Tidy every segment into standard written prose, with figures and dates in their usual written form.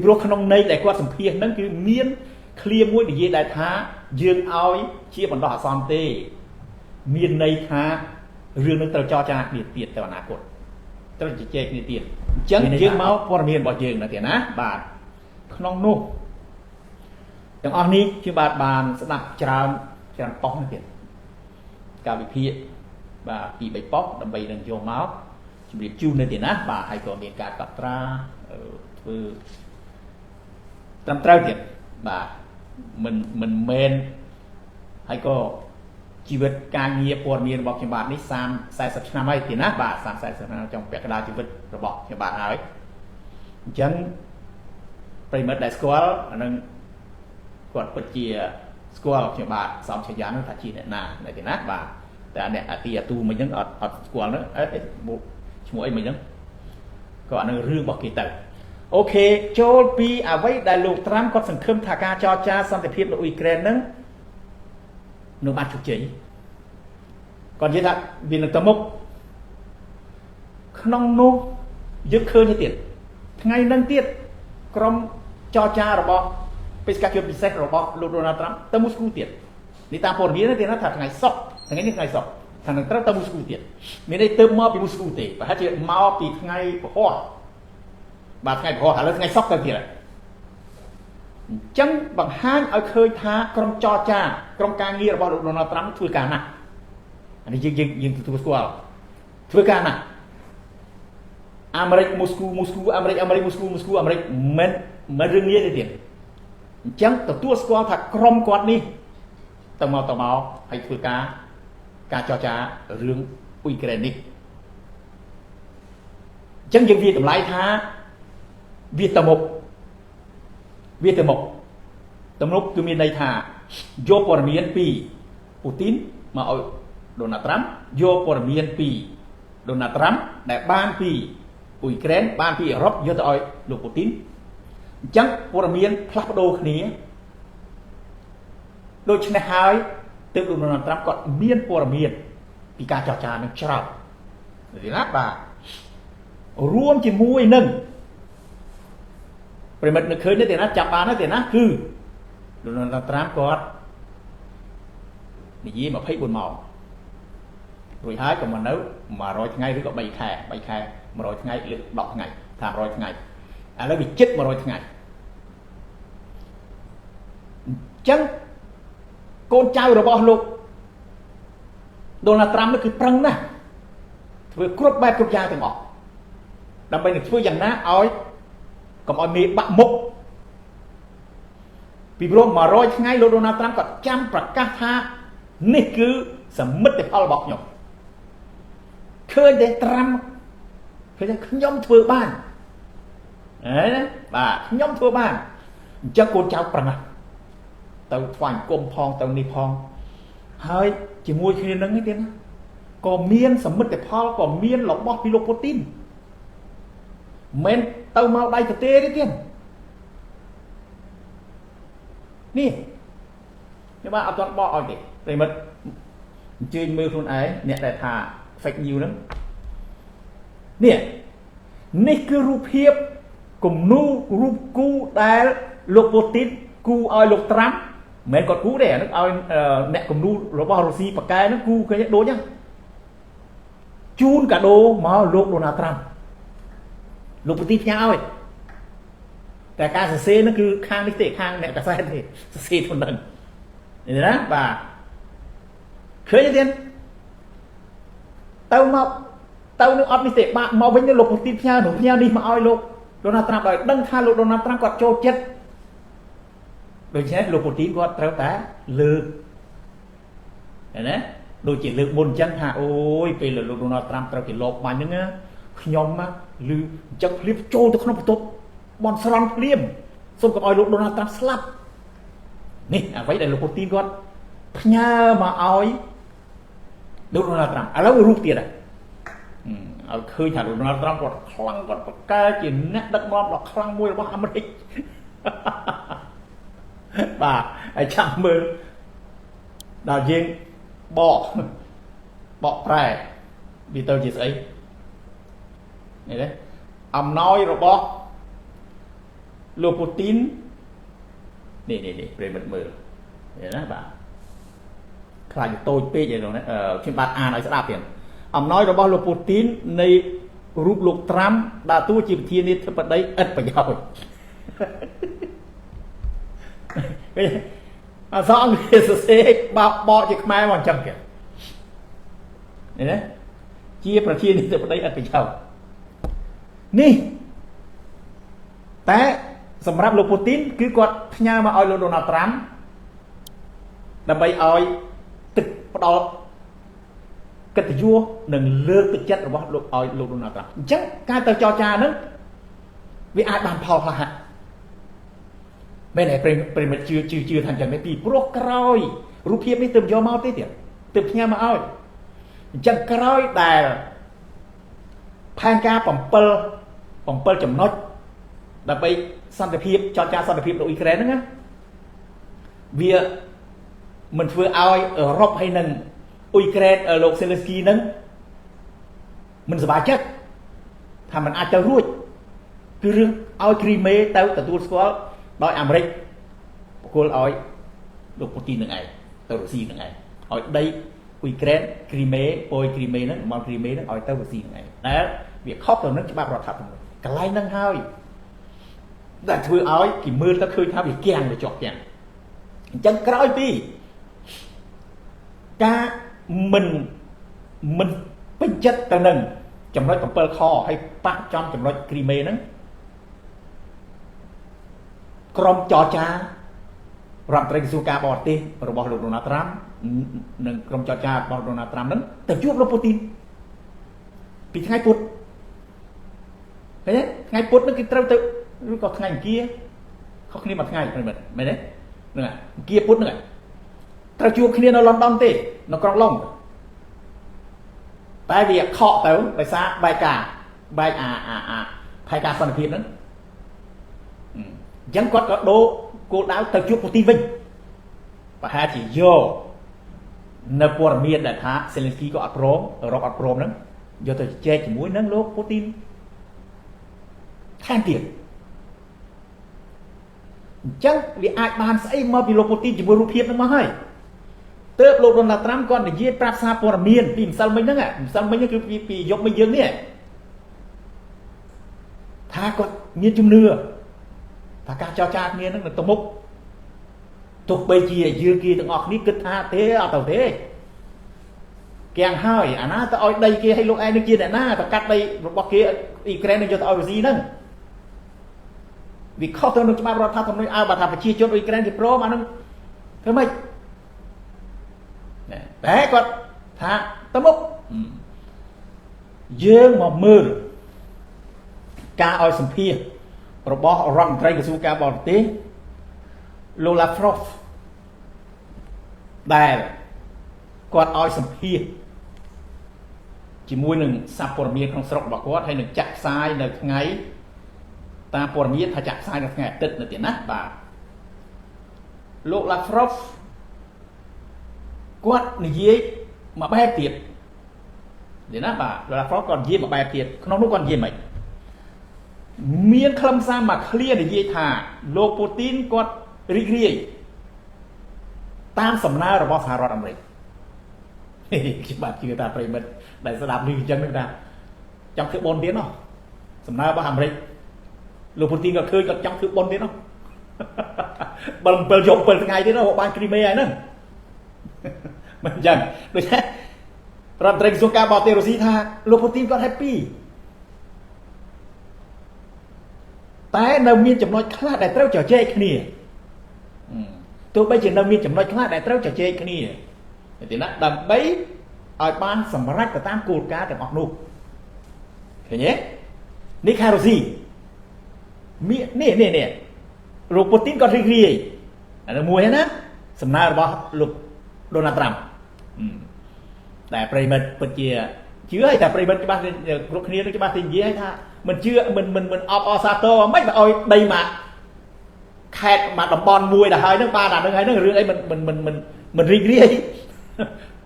ព្រោះក្នុងន័យដែលគាត់សម្ភាសហ្នឹងគឺមានឃ្លាមួយនិយាយដែរថាយើងឲ្យជាបណ្ដោះអាសន្នទេមានន័យថារឿងនឹងត្រូវចរចាគ្នាទៀតទៅអនាគតត្រូវជជែកគ្នាទៀតអញ្ចឹងយើងមកព័ត៌មានរបស់យើងណាទៀតណាបាទក្នុងនោះទាំងអស់នេះជាបានស្ដាប់ច្រើនប៉ុស្តិ៍ទៀតការវិភាគបាទពី3ប៉ុស្តិ៍ដើម្បីនឹងយកមកជម្រាបជូននៅទៀតណាបាទហើយក៏មានការកត់ត្រាធ្វើត្រឹមត្រូវទៀតបាទមិនមែនហើយក៏ជីវិតការងារព័ត៌មានរបស់ខ្ញុំបាទនេះ30-40ឆ្នាំហើយទៀតណាបាទ30-40ឆ្នាំចុងពាក់កណ្ដាលជីវិតរបស់ខ្ញុំបាទហើយអញ្ចឹងប្រិមិត្តដែលស្គាល់អានឹងគាត់ពិតជាស្គាល់ខ្ញុំបាទសំឆាយានោះថាជាអ្នកណាទេណាបាទតែអ្នកអាទីអាទូមិញហ្នឹងអត់ស្គាល់នោះឈ្មោះអីមិញហ្នឹងក៏អានឹងរឿងរបស់គេទៅអូខេចូលពីអ្វីដែលលោកត្រាំគាត់សង្ឃឹមថាការចរចាសន្តិភាពនៅអ៊ុយក្រែនហ្នឹងនៅបានជោគជ័យគាត់និយាយថាវានឹងទៅមុខក្នុងនោះយើងឃើញទៀតថ្ងៃហ្នឹងទៀតក្រុមចរចារបស់បេសកជនពិសេសរបស់លោកដូណាល់ត្រាំទៅមូស្គូទៀតនេះតាមព័ត៌មានទៀតណាថាថ្ងៃសុក្រថ្ងៃនេះថ្ងៃសុក្រថានឹងត្រូវទៅមូស្គូទៀតមានន័យទៅមកពីមូស្គូទេប្រហែលជាមកពីថ្ងៃពហុបាទថ្ងៃពហុឥឡូវថ្ងៃសុក្រទៅទៀតអញ្ចឹងបង្ហាញឲ្យឃើញថាក្រុមចរចាក្រុមការងាររបស់លោកដូណាល់ត្រាំធ្វើការណាស់អានេះយើងទទួលស្គាល់ធ្វើការណាស់អាមេរិកមូស្គូអាមេរិកមូស្គូអាមេរិកមិនរឿងងាយទេទៀតអញ្ចឹងទទួលស្គាល់ថាក្រុមគាត់នេះទៅមកហើយធ្វើការចរចារឿងអ៊ុយក្រែននេះអញ្ចឹងយើងវាតម្លៃថាវាទៅមុខទំនុកគឺមានន័យថាយកព័ត៌មានពីពូទីនមកឲ្យដូណាល់ត្រាំយកព័ត៌មានពីដូណាល់ត្រាំដែលបានពីអ៊ុយក្រែនបានពីអឺរ៉ុបយកទៅឲ្យលោកពូទីនអញ្ចឹងព័ត៌មានផ្លាស់ប្ដូរគ្នាដូច្នេះហើយទើបលោកដូណាល់ត្រាំគាត់មានព័ត៌មានពីការចរចានឹងច្រើនទេណាបាទរួមជាមួយនឹងប្រិមិត្តនឹកឃើញទេណាចាប់បានទេណាគឺលោកដូណាល់ត្រាំគាត់និយាយ24ម៉ោងរួចហើយក៏មកនៅ100ថ្ងៃឬក៏3ខែ100ថ្ងៃឬ10ថ្ងៃថា100ថ្ងៃឥឡូវវាជិត100ថ្ងៃអញ្ចឹងកូនចៅរបស់លោកដូណាល់ត្រាំនោះគឺប្រឹងណាស់ធ្វើគ្រប់បែបគ្រប់យ៉ាងទាំងអស់ដើម្បីនឹងធ្វើយ៉ាងណាឲ្យកុំឲ្យមេបាក់មុខពីព្រោះ100ថ្ងៃលោកដូណាល់ត្រាំគាត់ចាំប្រកាសថានេះគឺសមិទ្ធផលរបស់ខ្ញុំឃើញតែត្រាំឃើញតែខ្ញុំធ្វើបានបាទខ្ញុំធ្វើបានអញ្ចឹងកូនចៅប្រឹងណាស់ទៅថ្វាយគុំផងទៅនេះផងហើយជាមួយគ្នានឹងទៀតណាក៏មានសមិទ្ធផលក៏មានរបស់ពីលោកពូទីនមិនទៅមកដៃប្រទេសទេទៀតនេះខ្ញុំបាទអត់ទាន់បកឲ្យទេប្រិមិត្តអញ្ជើញមើលខ្លួនឯងអ្នកដែលថា fake news ហ្នឹងនេះគឺរូបភាពគំនូរូបគូដែលលោកពូទីនគូឲ្យលោកត្រាំមិនមែនគាត់គូទេអានឹងឲ្យអ្នកគំនូរបស់រុស្ស៊ីប៉កែហ្នឹងគូឃើញដូចហ្នឹងជូនកាដូមកលោកដូណាល់ត្រាំលោកពូទីនផ្ញើឲ្យតែការសរសេរហ្នឹងគឺខាងនេះទេខាងអ្នកកាសែតទេសរសេរទៅនឹងនេះណាបាទឃើញទេទៅមកទៅនឹងអត់នេះទេបាក់មកវិញលោកពូទីនផ្ញើនេះមកឲ្យលោកដូណាល់ត្រាំដោយដឹងថាលោកដូណាល់ត្រាំគាត់ចូលចិត្តដូច្នេះលោកពូទីនគាត់ត្រូវតែលើកណាដូចជាលើកមុនអញ្ចឹងថាអូយពេលលោកដូណាល់ត្រាំត្រូវគេលបបាញ់ហ្នឹងខ្ញុំឮអញ្ចឹងភ្លាមចូលទៅក្នុងបន្ទប់បនស្រន់ភ្លាមសូមកុំឲ្យលោកដូណាល់ត្រាំស្លាប់នេះអ្វីដែលលោកពូទីនគាត់ផ្ញើមកឲ្យលោកដូណាល់ត្រាំឥឡូវរូបទៀតហើយឲ្យឃើញថាលោកដូណាល់ត្រាំគាត់ខ្លាំងគាត់ប្រកែកជាអ្នកដឹកនាំដ៏ខ្លាំងមួយរបស់អាមេរិកបាទហើយចាំមើលដល់យើងបកប្រែវាទៅជាស្អីនេះទេអំណោយរបស់ លោកពូទីននេះប្រិមិត្តមើលណាបាទខ្លាចតូចពេកឯនោះខ្ញុំបាទអានឲ្យស្ដាប់ទៀតអំណោយរបស់លោកពូទីននៃរូបលោកត្រាំដើរតួជាប្រធានាធិបតីឥតប្រយោជន៍អសអង់គ្លេសសេបកជាខ្មែរមកអញ្ចឹងគេណាជាប្រធានាធិបតីឥតប្រយោជន៍នេះតែសម្រាប់លោកពូទីនគឺគាត់ផ្ញើមកឲ្យលោកដូណាល់ត្រាំដើម្បីឲ្យទឹកផ្ដល់កិត្តិយសនិងលើកទឹកចិត្តរបស់លោកឲ្យលោកដូណាល់ត្រាំអញ្ចឹងការទៅចរចាហ្នឹងវាអាចបានផលខ្លះមែនទេប្រិមិត្តជឿថាអញ្ចឹងទេពីព្រោះក្រោយរូបភាពនេះទើបយកមកទេទៀតទើបផ្ញើមកឲ្យអញ្ចឹងក្រោយដែលផែនការ7ចំណុចដើម្បីសន្តិភាពចរចាសន្តិភាពនៅអ៊ុយក្រែនហ្នឹងណាវាមិនធ្វើឲ្យអឺរ៉ុបហើយនឹងអ៊ុយក្រែនលោកសេលេស្គីហ្នឹងមិនសប្បាយចិត្តថាมันអាចទៅរួចគឺរឿងឲ្យគ្រីមេទៅទទួលស្គាល់ដោយអាមេរិកបកគលឲ្យលោកពូទីននឹងឯងទៅរុស្ស៊ីនឹងឯងឲ្យដីអ៊ុយក្រែនគ្រីមេប៉ូយគ្រីមេហ្នឹងមកគ្រីមេហ្នឹងឲ្យទៅរុស្ស៊ីនឹងឯងដែលវាខុសទៅនឹងច្បាប់រដ្ឋធម្មនុញ្ញកន្លែងហ្នឹងហើយដែលធ្វើឲ្យគេមើលទៅឃើញថាវាគាំងវាជាប់គាំងអញ្ចឹងក្រោយពីការមិនពេញចិត្តទៅនឹងចំណុច7ខហើយប៉ះចំចំណុចគ្រីមេហ្នឹងក្រុមចរចារដ្ឋមន្ត្រីក្រសួងការបរទេសរបស់លោកដូណាល់ត្រាំនិងក្រុមចរចារបស់ដូណាល់ត្រាំហ្នឹងទៅជួបលោកពូទីនពីថ្ងៃពុធឃើញទេថ្ងៃពុធហ្នឹងគឺត្រូវទៅឬក៏ថ្ងៃអង្គារខុសគ្នាមួយថ្ងៃមែនទេហ្នឹងអង្គារពុធហ្នឹងត្រូវជួបគ្នានៅលន់ដុនទេនៅក្រុងឡុងតែវាខកទៅដោយសារបែកផែការសន្តិភាពហ្នឹងអញ្ចឹងគាត់ក៏ដូរគោលដៅទៅជួបពូទីនវិញប្រហែលជាយកនៅព័ត៌មានដែលថាសេលេនស្គីក៏អត់ព្រមអឺរ៉ុបអត់ព្រមហ្នឹងយកទៅជែកជាមួយនឹងលោកពូទីនថែមទៀតអញ្ចឹងវាអាចបានស្អីមកពីលោកពូទីនជាមួយរូបភាពហ្នឹងមកហើយទើបលោកដូណាល់ត្រាំគាត់និយាយប្រាប់សារព័ត៌មានពីម្សិលមិញហ្នឹងម្សិលមិញគឺពីយប់មិញយើងនេះថាគាត់មានជំនឿថាការចរចាគ្នាហ្នឹងទៅមុខទោះបីជាយើងគេទាំងអស់គ្នាគិតថាទេអត់ទៅទេកៀងហើយអាណាទៅឲ្យដីគេឲ្យលោកឯងនឹងជាអ្នកណាទៅកាត់ដីរបស់គេអ៊ុយក្រែននឹងយកទៅឲ្យរុស្ស៊ីហ្នឹងវាខុសទៅនឹងច្បាប់រដ្ឋធម្មនុញ្ញឲ្យបើថាប្រជាជនអ៊ុយក្រែនគេព្រមអាហ្នឹងធ្វើម៉េចតែគាត់ថាទៅមុខយើងមកមើលការឲ្យសម្ភាសរបស់រដ្ឋមន្ត្រីក្រសួងការបរទេសលោកឡាហ្វ្រ៉ូវដែលគាត់ឲ្យសម្ភាសជាមួយនឹងសារព័ត៌មានក្នុងស្រុករបស់គាត់ហើយនឹងចាក់ផ្សាយនៅថ្ងៃតាមព័ត៌មានថាចាក់ផ្សាយនៅថ្ងៃអាទិត្យនៅទីណាបាទលោកឡាហ្វ្រ៉ូវគាត់និយាយមួយបែបទៀតនេះណាបាទលោកឡាហ្វ្រ៉ូវគាត់និយាយមួយបែបទៀតក្នុងនោះគាត់និយាយមិនមានខ្លឹមសារមួយឃ្លានិយាយថាលោកពូទីនគាត់រីករាយតាមសំណើរបស់សហរដ្ឋអាមេរិកខ្ញុំបាទជឿថាប្រិមិត្តដែលស្ដាប់នេះអញ្ចឹងហ្នឹងថាចង់ធ្វើបុណ្យទៀតនោះសំណើរបស់អាមេរិកលោកពូទីនក៏ឃើញគាត់ចង់ធ្វើបុណ្យទៀតនោះបើ7យប់7ថ្ងៃទៀតនោះបានគ្រីមេហើយហ្នឹងមិនអញ្ចឹងដូចថារដ្ឋមន្ត្រីក្រសួងការបរទេសរុស្ស៊ីថាលោកពូទីនគាត់ happy តែនៅមានចំណុចខ្លះដែលត្រូវជជែកគ្នាទោះបីជានៅមានចំណុចខ្លះដែលត្រូវជជែកគ្នាទីណាដើម្បីឲ្យបានសម្រេចទៅតាមគោលការណ៍ទាំងអស់នោះឃើញទេនេះខារុស្ស៊ីនេះលោកពូទីនគាត់រីករាយអានោះមួយណាសំណើរបស់លោកដូណាល់ត្រាំតែប្រិមិត្តពិតជាជឿឲ្យតែប្រិមិត្តច្បាស់គ្រប់គ្នានឹងច្បាស់ទៅនិយាយថាមិនជឿមិនអបអសាទរមិនបើឲ្យដីមកខេតមកតំបន់មួយដល់ហើយនឹងបានអានឹងហើយនឹងរឿងអីមិនរីករាយ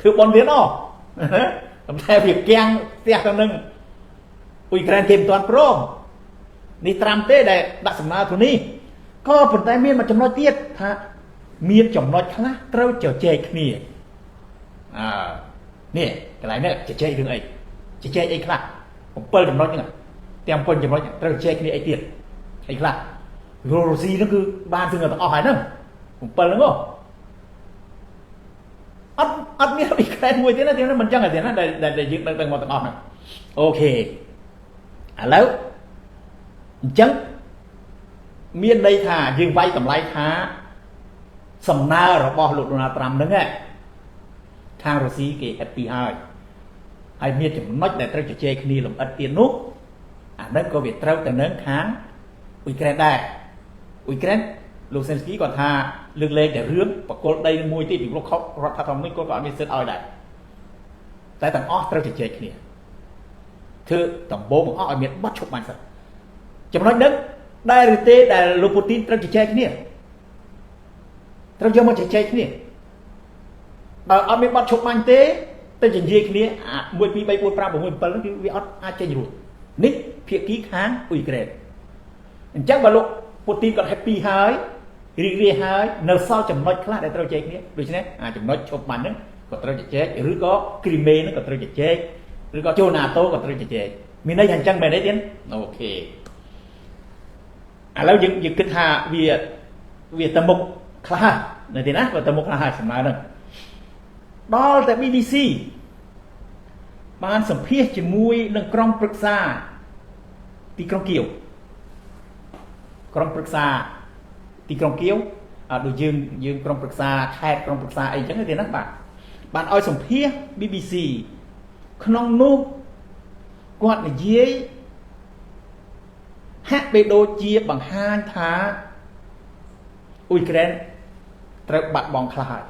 ធ្វើបនទៀតអតែវាគាំងផ្ទះទៅនឹងអ៊ុយក្រែនគេមិនទាន់ព្រមនេះត្រាំទេដែលដាក់សំណើទៅនេះ ก็ผลแต่เมียนมาจำนวนเตี้ยฮะเมียนจำนวนคณะเราจะเจคเนี่ยเนี่ยอะไรเนี่ยจะเจถึงไอ้จะเจไอ้คณะผมเปิดจำนวนยังไงเตรียมคนจำนวนเราเจคเนี่ยไอ้เตี้ยไอ้คณะโรซีนั่นคือบ้านซึ่งเราต้องเอาหายนั่นผมเปิดแล้วก็อัดมีอะไรแค่มวยที่นั่นที่นั่นมันจังไงที่นั่นได้ยึดได้หมดต้องเอานะโอเคแล้วจังเมียนในท่ายืมไว้กับไรท้าสำนาเราบอกหลุดนาตรำนั่นแหละทางรัสเซียเกี่ยแฮปปี้ไอเมียนจะมันไม่แต่เราจะเจคนีลงอัดเตียนนุกนั่นก็เวียดเราแต่เนื้อค้างอุยแกรนได้อุยแกรนลูเซนสกี้ก่อนท่าเรื่องเล็กแต่เรื่องปรากฏได้มวยที่อยู่รถเขารถทำไม่ก็ก่อนมีเซตเอาได้แต่ต่างอ้อเราจะเจคนีคือต่างโบมันอ้อเมียนบัดชกมันสักจำนวนนั้นได้หรือเตะแต่ลูปูตินเราจะเจคนีเราจะมาเจคนีแต่เอาเมียนบัดชกมันเตะแต่จะเจคนีมวยปีใบปูปลาผมมวยเปิลนั่นคือวิออตอาจจะอยู่นี่เพียกี้ค้างอุยเกรดจังบาลูปูตินก็แฮปปี้หายรีหายเนื้อเศร้าจำนวนคลาดได้เราเจคนีดูใช่ไหมจำนวนชกมันนั้นก็เราจะเจคหรือก็กรีเมนั้นก็เราจะเจคหรือก็โจนาโต้ก็เราจะเจคมีในหันจังแบบไหนเด่นโอเคแล้วยังคิดหาเวียตมุกคลาในที่นั้นว่าตมุกคลาสมัยนั้นดอลแต่ BBC บ้านสัมเพียจะมวยเรื่องกรองปรึกษาตีกรองเกี่ยวกรองปรึกษาตีกรองเกี่ยวโดยยืนกรองปรึกษาแทนกรองปรึกษาไอ้จังในที่นั้นบ้านอ้อยสัมเพีย BBC ขนมนุกกวาดในเย้ฮะไปโดเจียบังฮานท้าอุยแกรนตระบัดบองคลาย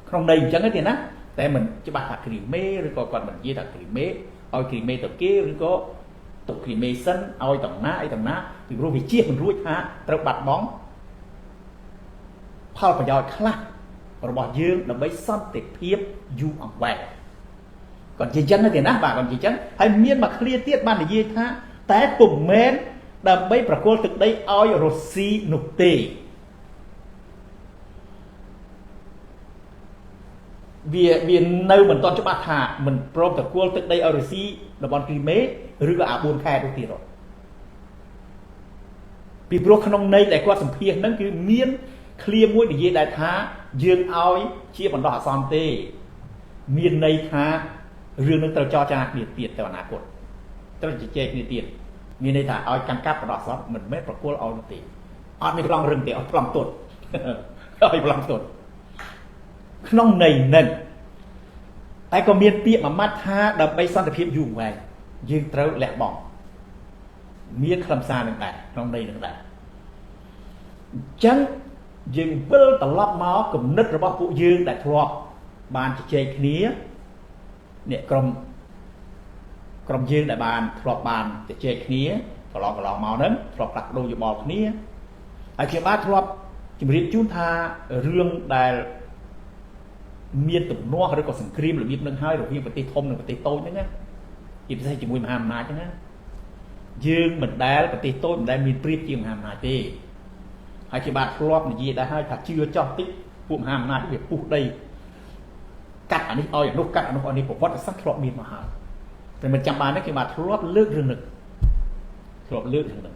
ขนมใดจังก็เดียนะแต่มันจะบัดหักกรีเม่หรือก็ก่อนมันเยี่ยหักกรีเม่เอากรีเม่ตัวเกี้หรือก็ตกกรีเม่สั้นเอาต่างหน้าไอ้ต่างหน้าถึงรู้วิเจียมันรู้ฮะตระบัดบองพอประโยชน์คลาระบอบยืนเราไม่ซ่อนติดเพียบยูอังแหวกก่อนจีจังก็เดียนะบ่าก่อนจีจังให้เมียนมาเคลียร์เตี้ยบ้านในเยี่ยฮะแต่ปุ่มเมนดำไม่ประกอบตึกได้อ้อยโรซีนุกตีเวียนเนื้อเหมือนตอนจะมาถาเหมือนโปรตะกัวตึกได้อ้อยโรซีดำบอลกรีเมหรือก็อาบุญแค่ทุกทีหรอกปีโปรขนมในแต่ก็สัมเพียงนั่นคือเมียนเคลียร์มวยในเยี่ยได้ท้ายืนอ้อยเชี่ยบันดาซอมเต้เมียนในท้าเรื่องนึงตะจอจาเปลี่ยนแต่อนาคตต้องจะเจนี่ตีนมีในถ่ายเอาการกลับประดอซอฟเหมือนไม่ประกวดเอาตีเอาไม่ปลองเรื่องเดียวเอาปลองตุดเอาปลองตุดน้องในนั่นแต่ก็มีเปียมามัดท่าดับไปซ่อนแต่เพียบยุ่งไว้ยืนเต้าแหลกบอกมีคำซาหนึ่งแต่น้องในหนึ่งแต่จังยืนเปิลตลอดม้ากับนึกระบบผู้ยืนแต่ทรอบบ้านจะเจนี้เนี่ยกรมยืนในบ้านทรอบบานจะเจคนี้ก็ลองเมานั้นทรอบหลักดูอยู่บอกนี้ไอ้เขียนบ้านทรอบจิมริจุนทาเรื่องได้เมียนตุ่มนัวหรือก็สังครีมหรือมีดนึงให้หรือมีปฏิทมหรือปฏิโต้ยังไงอีกใช่จิมวยมหาอำนาจยังไงยืนเหมือนได้ปฏิโต้เหมือนได้มีปรีบจิมหาอำนาจดีไอ้เขียนบ้านทรอบนี่ยีได้ให้ถ้าเชื่อจอดติ๊กพวกมหาอำนาจที่แบบพูดได้กัดอันนี้เอาอย่างนกกัดอันนี้ผมว่าจะสักทรอบมีดมาหาแต่มันจำมาได้คือมาทรวบเลือกเรื่องหนึ่งทรวบเลือกเรื่องหนึ่ง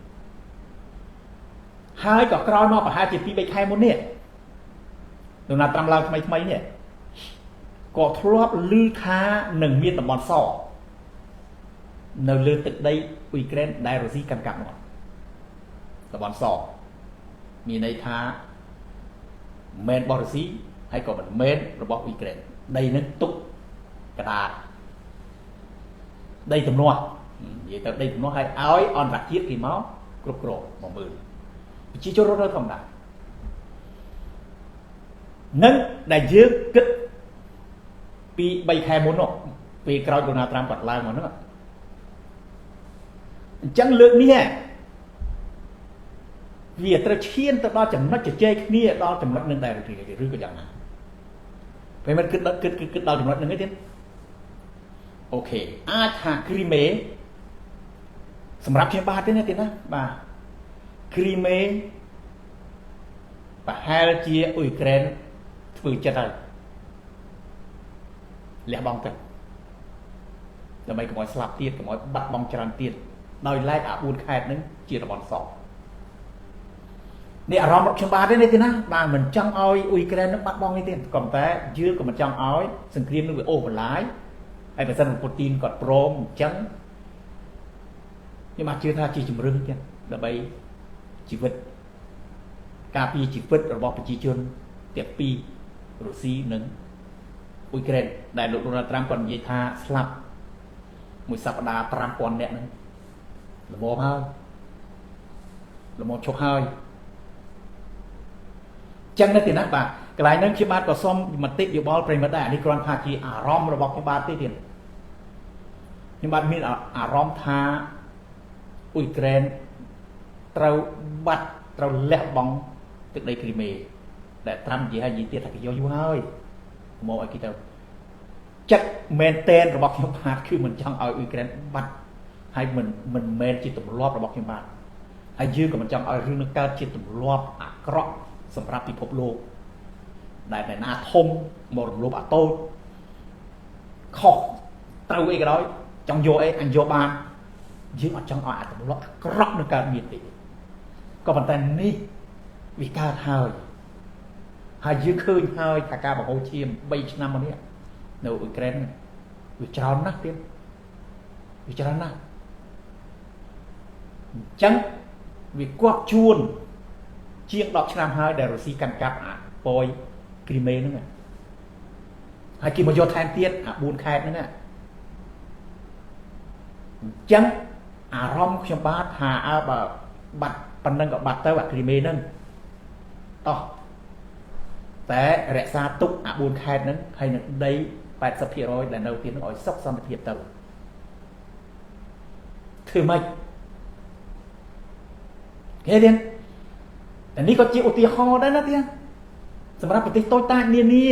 หายก็กรอยมาปะหาจิตปีไปใครหมดเนี่ยโดนนัดตำราทำไมเนี่ยก็ทรวบลือค้าหนึ่งมีตะบอลซ่อเนื้อเลือตึกได้อุยเกรนได้โรซี่กันกับหมดตะบอลซ่อมีในท้าเมนบอลซี่ให้ก็เป็นเมนระบบอุยเกรนได้นั้นตุกกระดาษได้ตำนวนvậy tới đây nó hay áo on vặt chiết thì máu cột cột một mười chỉ cho nó không đạt nên đại dương kích bị bay khai muốn nó vì coi Donald Trump bật lại mà nó chẳng lượng nè vì ta chiên ta đo chấm nó chỉ chơi nè đo chấm nó nên đại thì rưỡi cái dạng này phải mình kích đo chấm nó nên cái tiếngโอเคอาถากรีเมสำหรับเชียงบาทด้วยนะทีนะบา គ្រីមេប្រហែលជាអ៊ុយក្រែនធ្វើចិត្តហើយលះបង់ទៅដើម្បីកុំឲ្យស្លាប់ទៀតកុំឲ្យបាត់បង់ច្រើនទៀតដោយឡែកអា4ខេត្តហ្នឹងជាតំបន់សនេះអារម្មណ៍របស់ខ្ញុំបាទទេនេះទេណាបាទមិនចង់ឲ្យអ៊ុយក្រែននឹងបាត់បង់នេះទេក៏តែយើងក៏មិនចង់ឲ្យសង្គ្រាមនឹងវាអូសបន្លាយហើយបើសិនពូទីនគាត់ព្រមអញ្ចឹងខ្ញុំបាទជឿថាជាជំរឿនទៀតដើម្បីជីវិតការពារជីវិតរបស់ប្រជាជនទាំងពីររុស្ស៊ីនិងអ៊ុយក្រែនដែលលោកដូណាល់ត្រាំគាត់និយាយថាស្លាប់មួយសប្តាហ៍ 5,000 នាក់ហ្នឹងល្មមហើយល្មមឈប់ហើយចឹងនៅទីណាបាទកន្លែងហ្នឹងខ្ញុំបាទក៏សូមមតិយោបល់ប្រិមត្តដែរនេះគ្រាន់ថាជាអារម្មណ៍របស់ខ្ញុំបាទទេទៀតខ្ញុំបាទមានអារម្មណ៍ថាអ៊ុយក្រែនត្រូវបាត់ត្រូវលះបង់ទឹកដីគ្រីមេដែលត្រាំនិយាយហើយនិយាយទៀតថាគេយកយូរហើយមកឲ្យគេទៅចិត្តមែនតែនរបស់ខ្ញុំបាទគឺមិនចង់ឲ្យអ៊ុយក្រែនបាត់ហើយមិនមែនជាទម្លាប់របស់ខ្ញុំបាទហើយយើងក៏មិនចង់ឲ្យរឿងនឹងកើតជាទម្លាប់អាក្រក់សម្រាប់ពិភពលោកដែលតែណាធំមករំលោភអាតូចខុសត្រូវអីក៏ដោយចង់យកអីអញយកបានយើងអត់ចង់ឲ្យអាទម្លាប់អាក្រក់នឹងកើតមានទេក៏ប៉ុន្តែនេះវាកើតហើយយើងឃើញហើយថាការបង្ហូរឈាម3ឆ្នាំមកនេះនៅអ៊ុយក្រែនវាច្រើនណាស់ទៀតវាច្រើនណាស់អញ្ចឹងវាគប់ជួនជាង10ឆ្នាំហើយដែលរុស្ស៊ីកាន់កាប់អាប៉យគ្រីមេហ្នឹងហើយគេមកយកថែមទៀតអា4ខេត្តហ្នឹងអញ្ចឹងអារម្មណ៍ខ្ញុំបាទថាអើបើបាត់ប៉ុណ្ណឹងក៏បាត់ទៅអាគ្រីមេហ្នឹងតោះតែរក្សាទុកអា4ខេត្តហ្នឹងហើយនឹងដី 80% ដែលនៅទៀតហ្នឹងឲ្យសុខសន្តិភាពទៅធ្វើម៉េចគេទៀតតែនេះក៏ជាឧទាហរណ៍ដែរណាទៀតសម្រាប់ប្រទេសតូចតាចនានា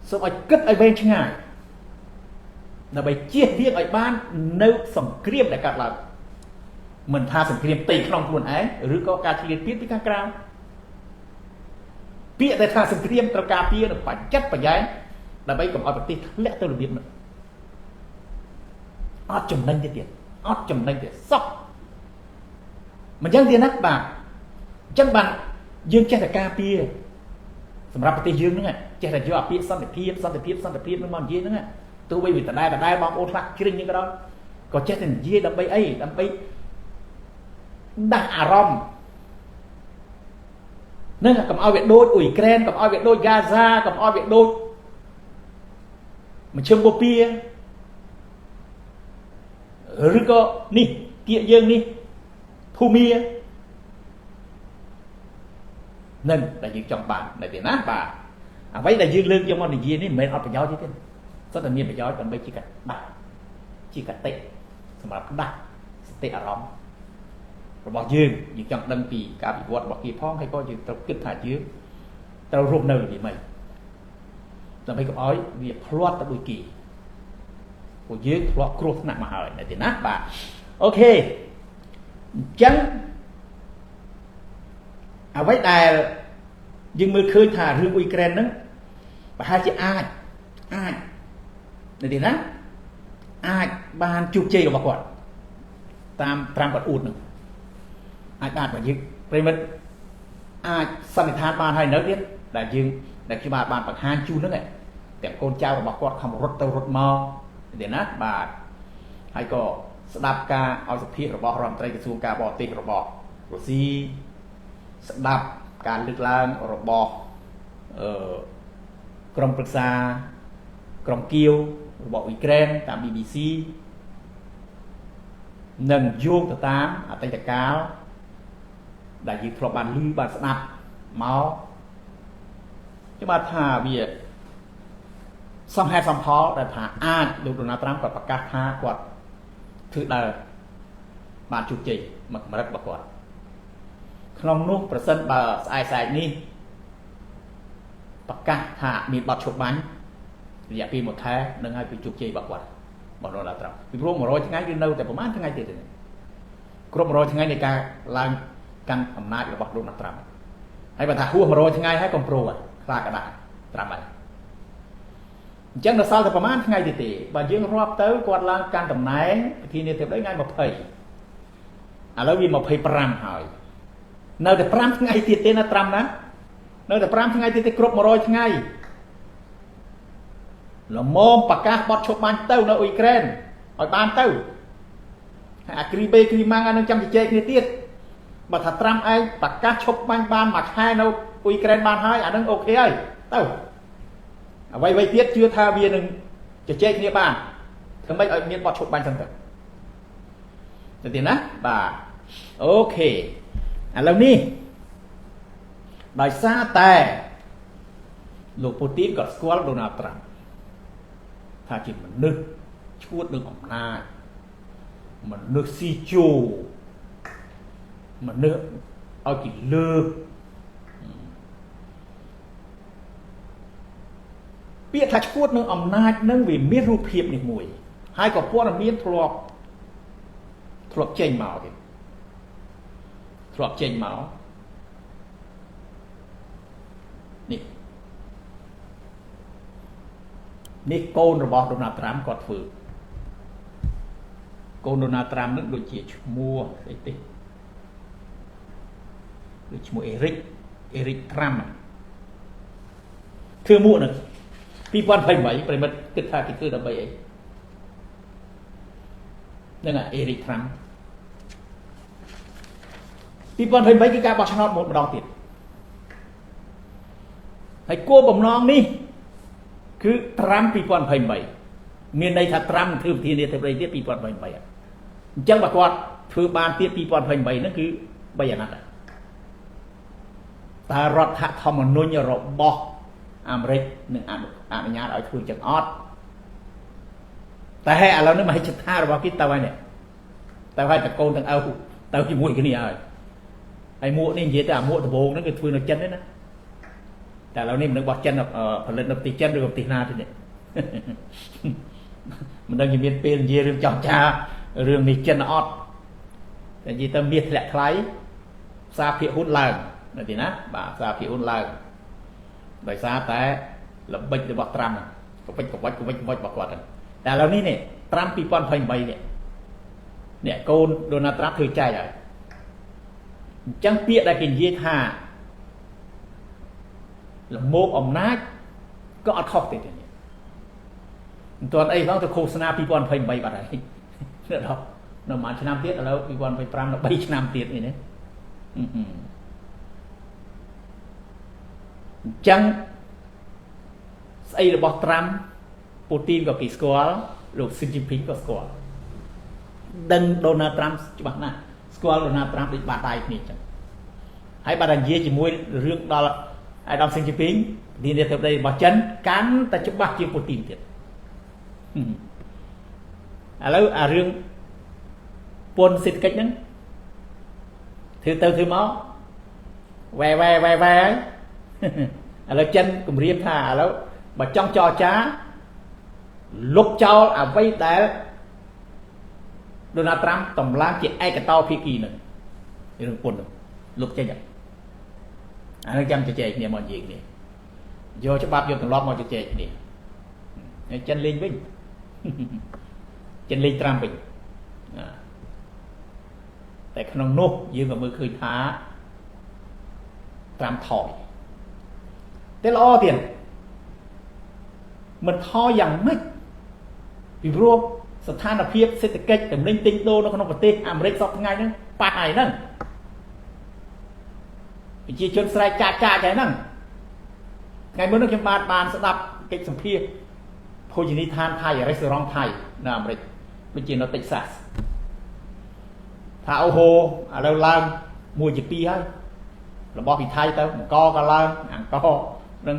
សូមឲ្យគិតឲ្យវែងឆ្ងាយដើម្បីជៀសវាងឲ្យបាននៅសង្គ្រាមដែលកើតឡើងមិនថាសង្គ្រាមផ្ទៃក្នុងខ្លួនឯងឬក៏ការឆ្លៀតពៀតពីខាងក្រៅពាក្យដែលថាសង្គ្រាមត្រូវការពារនឹងបច្ចិតប្រយ៉ែងដើម្បីកុំឲ្យប្រទេសធ្លាក់ទៅរបៀបនោះអត់ចំណេញទេអត់ចំណេញទេសោះមិនចឹងទៀតណាបាទអញ្ចឹងបានយើងចេះតែការពារសម្រាប់ប្រទេសយើងហ្នឹងចេះតែយកអាពាក្យសន្តិភាពនឹងមកនិយាយហ្នឹងទោះបីវាដដែលបងប្អូនខ្លះជ្រិញហ្នឹងក៏ដោយក៏ចេះតែនិយាយដើម្បីអីដើម្បីដាស់អារម្មណ៍នឹងកុំឲ្យវាដូចអ៊ុយក្រែនកុំឲ្យវាដូចហ្គាហ្សាកុំឲ្យវាដូចមជ្ឈិមបូព៌ាឬក៏នេះគៀកយើងនេះភូមានឹងដែលយើងចង់បាននៅទីណាបាទអ្វីដែលយើងលើកយកមកនិយាយនេះមិនមែនអត់ប្រយោជន៍ទេសុទ្ធតែមានប្រយោជន៍ដើម្បីជាកដាស់ជាកតិសម្រាប់ដាស់សតិអារម្មណ៍របស់យើងចង់ដឹងពីការវិវត្តរបស់គេផងហើយក៏យើងត្រូវគិតថាយើងត្រូវរស់នៅរបៀបម៉េចដើម្បីកុំឲ្យវាផ្លាត់ទៅដូចគេពួកយើងធ្លាប់គ្រោះថ្នាក់មកហើយនៅទីណាបាទអូខេអញ្ចឹងអ្វីដែលយើងមើលឃើញថារឿងអ៊ុយក្រែនហ្នឹងប្រហែលជាអាចនៅទីណាអាចបានជោគជ័យរបស់គាត់តាមគាត់អួតហ្នឹងអាចបើយើងប្រិមិត្តអាចសន្និដ្ឋានបានហើយនៅទៀតដែលខ្ញុំបានបង្ហាញជូនហ្នឹងទាំងកូនចៅរបស់គាត់ខំរត់ទៅរត់មកទីណាបាទហើយក៏ស្ដាប់ការឲ្យសភារបស់រដ្ឋមន្ត្រីក្រសួងការបរទេសរបស់រុស្ស៊ីស្ដាប់ការលើកឡើងរបស់ក្រុមប្រឹក្សាក្រុមគៀវរបស់អ៊ុយក្រែនតាម BBC និងយោងទៅតាមអតីតកាលដែលយើងធ្លាប់បានឮបានស្ដាប់មកខ្ញុំបាទថាវាសំហេតុសំផលដែលថាអាចលោកដូណាល់ត្រាំគាត់ប្រកាសថាគាត់ធ្វើដើរបានជោគជ័យមកកម្រិតរបស់គាត់ក្នុងនោះប្រសិនបើស្អែកនេះប្រកាសថាមានបទឈប់បាញ់រយៈពេល1ខែនឹងឲ្យពីជោគជ័យរបស់គាត់បងដូណាល់ត្រាំពីព្រោះ100ថ្ងៃគឺនៅតែប្រហែលថ្ងៃទៀតទេ គ្រប់100ថ្ងៃនៃការឡើងកាន់អំណាចរបស់លោកណាត្រាំហើយបើថាហួស100ថ្ងៃហើយកុំប្រូខ្លាចក៏ដែរត្រាំហើយអញ្ចឹងដល់សល់តែប្រហែលថ្ងៃទៀតទេបើយើងរាប់ទៅគាត់ឡើងកាន់តំណែងប្រធានាធិបតីថ្ងៃ20ឥឡូវវា25ហើយនៅតែ5ថ្ងៃទៀតទេណាត្រាំណានៅតែ5ថ្ងៃទៀតទេគ្រប់100ថ្ងៃល្មមប្រកាសបត់ឈប់បាញ់ទៅនៅអ៊ុយក្រែនឲ្យបានទៅអាគ្រីបេគ្រីម៉ាំងអានឹងចាំជជែកគ្នាទៀតបើថាត្រាំឯងប្រកាសឈប់បាញ់បានមួយខែនៅអ៊ុយក្រែនបានហើយអានឹងអូខេហើយទៅអ្វីទៀតជឿថាវានឹងជជែកគ្នាបានធ្វើម៉េចឲ្យមានបត់ឈប់បាញ់ចឹងទៅទៅណាបាទអូខេឥឡូវនេះដោយសារតែលោកពូទីនក៏ស្គាល់ដូណាល់ត្រាំថាជាមនុស្សឈួតនឹងអំណាចមនុស្សស៊ីជូមនុស្សឲ្យគេលើកពាក្យថាឈួតនឹងអំណាចនឹងវាមានរូបភាពនេះមួយហើយក៏ព័ត៌មានធ្លាប់ចេញមកទេធ្លាប់ចេញមកនេះកូនរបស់ដូណាល់ត្រាំគាត់ធ្វើកូនដូណាល់ត្រាំនឹងដូចជាឈ្មោះអីទេដូចឈ្មោះអេរិកត្រាំធ្វើមួកនឹង2028ប្រិមិត្តគិតថាគេធ្វើដើម្បីអីហ្នឹងអេរិកត្រាំ2028គឺការបោះឆ្នោតមួយម្ដងទៀតហើយគោលបំណងនេះគឺត្រាំ2028មានន័យថាត្រាំធ្វើប្រធានាធិបតីទៀត2028អញ្ចឹងបើគាត់ធ្វើបានទៀត2028ហ្នឹងគឺ3អាណត្តិតើរដ្ឋធម្មនុញ្ញរបស់អាមេរិកនឹងអនុញ្ញាតឲ្យធ្វើចឹងអត់តែឥឡូវនេះមហិច្ឆតារបស់គេទៅហើយនេះទៅហើយតកូនទាំងឪទៅជាមួយគ្នាហើយមួកនេះនិយាយទៅអាមួកដំបងហ្នឹងគឺធ្វើនៅចិនទេណាតែឥឡូវនេះមិនដឹងបោះចិនផលិតនៅប្រទេសចិនឬប្រទេសណាទេនេះមិនដឹងជាមានពេលនិយាយរឿងចោះចារឿងនេះចិនអត់តែនិយាយទៅមាសធ្លាក់ថ្លៃផ្សារភាគហ៊ុនឡើងនៅទីណាបាទផ្សារភាគហ៊ុនឡើងដោយសារតែល្បិចរបស់ត្រាំកវិចរបស់គាត់តែឥឡូវនេះត្រាំ2028នេះកូនដូណាល់ត្រាំធ្វើចែកហើយអញ្ចឹងពាក្យដែលគេនិយាយថាលមោបអំណាចក៏អត់ខុសទេនេះមិនទាន់អីផងទៅឃោសនា2028បាត់ហើយដល់នៅមួយឆ្នាំទៀតឥឡូវ2025ដល់3ឆ្នាំទៀតនេះណាអញ្ចឹងស្អីរបស់ត្រាំពូទីនក៏គេស្គាល់លោកស៊ីនជីពីងក៏ស្គាល់ដឹងដូណាល់ត្រាំច្បាស់ណាស់ស្គាល់ដូណាល់ត្រាំដូចបាត់ដៃគ្នាអញ្ចឹងហើយបាត់តែនិយាយជាមួយរឿងដល់អាដាមស៊ីនជីពីងនានាធិបតីរបស់ចិនកាន់តែច្បាស់ជាងពូទីនទៀតឥឡូវអារឿងពន្ធសេដ្ឋកិច្ចហ្នឹងធ្វើទៅធ្វើមកវ៉ែហើយឥឡូវចិនគម្រាមថាឥឡូវបើចង់ចរចាលុបចោលអ្វីដែលដូណាល់ត្រាំតម្លើងជាឯកតោភាគីនឹងរឿងពន្ធលុបចេញអានឹងចាំជជែកគ្នាមកនិយាយគ្នាយកច្បាប់យកទម្លាប់មកជជែកគ្នាហើយចិនលេងវិញចិនលេងត្រាំវិញតែក្នុងនោះយើងក៏មើលឃើញថាត្រាំថយតែល្អទៀតមិនថយយ៉ាងម៉េចពីព្រោះស្ថានភាពសេដ្ឋកិច្ចទំនិញទិញដូរនៅក្នុងប្រទេសអាមេរិកសពថ្ងៃហ្នឹងប៉ះហើយហ្នឹងប្រជាជនស្រែកចាចហ្នឹងថ្ងៃមុនខ្ញុំបានស្ដាប់កិច្ចសម្ភាសភោជនីយដ្ឋានថៃរេស្តូរ៉ង់ថៃនៅអាមេរិកដូចជានៅ Texas ថាអូហូឥឡូវឡើង1ជា2ហើយរបស់ពីថៃទៅអង្គក៏ឡើងអង្គនឹង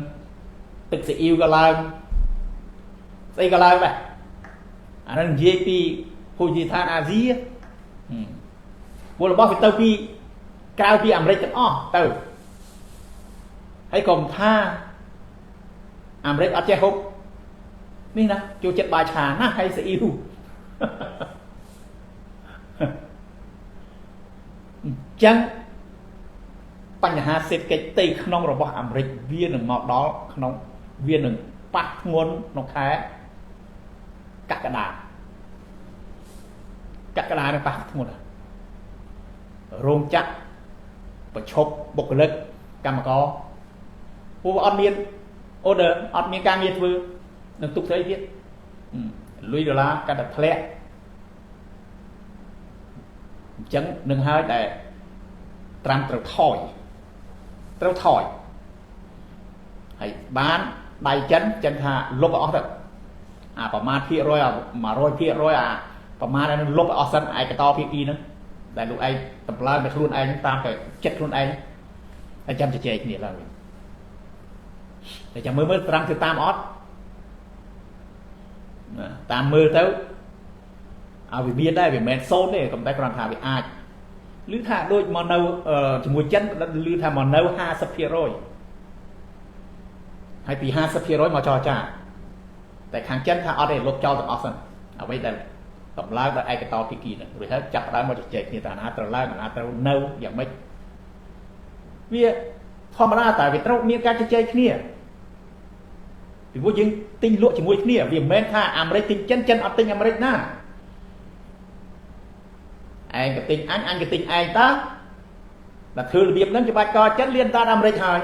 ទឹកស៊ីអ៊ីវក៏ឡើងស្អីក៏ឡើងដែរអានឹងនិយាយពីភោជនីយដ្ឋានអាស៊ីពលរបស់វាទៅពីក្រៅពីអាមេរិកទាំងអស់ទៅហើយកុំថាអាមេរិកអត់ចេះហូបនេះណាចូលចិត្តបាយឆាណាហើយស៊ីអ៊ីវ ចឹងបញ្ហាសេដ្ឋកិច្ចទីក្នុងរបស់អាមេរិកវានឹងមកដល់ក្នុងវានឹងប៉ះធ្ងន់ក្នុងខែកក្កដានឹងប៉ះធ្ងន់រោងចក្រប្រឈប់បុគ្គលិកកម្មករពួកអត់មានអូដឺអត់មានការងារធ្វើនឹងទុកស្អីទៀតលុយដុល្លារកាន់តែធ្លាក់អញ្ចឹងនឹងហើយតែត្រាំត្រូវថយហើយបានដៃចិនថាលុបអស់ទៅអាប្រមាណភាគរយ100%អាប្រមាណហ្នឹងលុបអស់សិនឯកតភាគីហ្នឹងដែលលោកឯងតម្លើងតែខ្លួនឯងតាមតែចិត្តខ្លួនឯងហើយចាំជជែកគ្នាឡើងវិញតែចាំមើលត្រាំធ្វើតាមអត់តាមមើលទៅឲ្យវាមានដែរវាមិនមែនសូន្យទេក៏តែគ្រាន់ថាវាអាចឮថាដូចមកនៅជាមួយចិនឮថាមកនៅ50%ហើយពី50%មកចរចាតែខាងចិនថាអត់ទេលុបចោលទាំងអស់សិនអ្វីដែលតម្លើងដល់ឯកតោភាគីហ្នឹងរួចហើយចាប់ដើមមកជជែកគ្នាថាណាត្រូវឡើងណាត្រូវនៅយ៉ាងម៉េចវាធម្មតាតែវាត្រូវមានការជជែកគ្នាពីព្រោះយើងទិញលក់ជាមួយគ្នាវាមិនមែនថាអាមេរិកទិញចិនអត់ទិញអាមេរិកណាឯងក៏ទិញអញក៏ទិញឯងតើដល់ធ្វើរបៀបហ្នឹងច្បាច់កចិនលៀនតាអាមេរិកហើយ